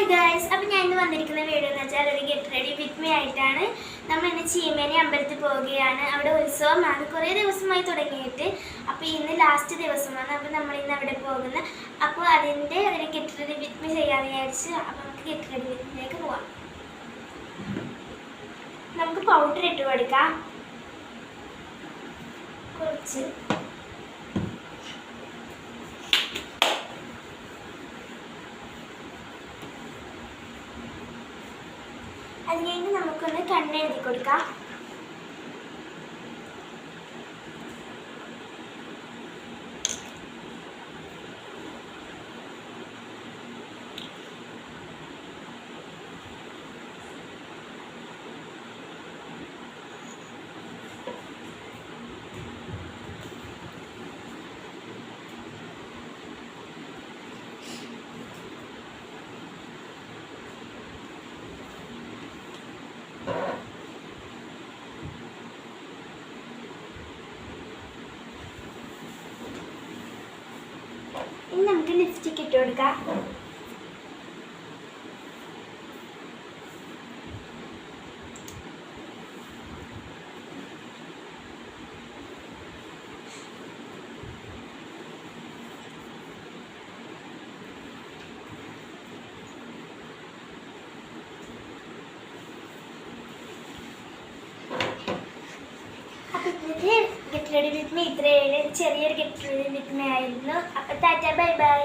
Hi guys, അപ്പോൾ ഞാൻ ഇന്ന് വന്നിരിക്കുന്ന വീഡിയോ എന്ന് വെച്ചാൽ ഒരു ഗെറ്റ് റെഡി വിത്ത് മീ ആയിട്ടാണ്. നമ്മൾ ഇന്ന് ചീമേനി അമ്പലത്തിൽ പോവുകയാണ്. അവിടെ ഉത്സവമാണ്, കുറേ ദിവസമായി തുടങ്ങിയിട്ട്. അപ്പോൾ ഇന്ന് ലാസ്റ്റ് ദിവസമാണ്. അപ്പോൾ നമ്മൾ ഇന്ന് അവിടെ പോകുന്നത്. അപ്പോൾ അതിൻ്റെ ഒരു ഗെറ്റ് റെഡി വിത്ത് മീ ചെയ്യാമെന്ന് വിചാരിച്ച്. അപ്പോൾ നമുക്ക് ഗെറ്റ് റെഡി വിത്ത് മീയിലേക്ക് പോവാം. നമുക്ക് പൗഡർ ഇട്ട് കൊടുക്കാം കുറച്ച്. അത് കഴിഞ്ഞ് നമുക്കൊന്ന് കണ്ണെഴുതി കൊടുക്കാം. ഇനി നമുക്ക് ലിപ്സ്റ്റിക് ഇട്ട് കൊടുക്കാം. ഗെറ്റ് റെഡി വിത്ത് മീ ഇത്രയാണ് ചെറിയൊരു ഗെറ്റ് റെഡി വിത്ത് മീ ആയിരുന്നു. അപ്പോൾ ടാറ്റ ബൈ ബൈ.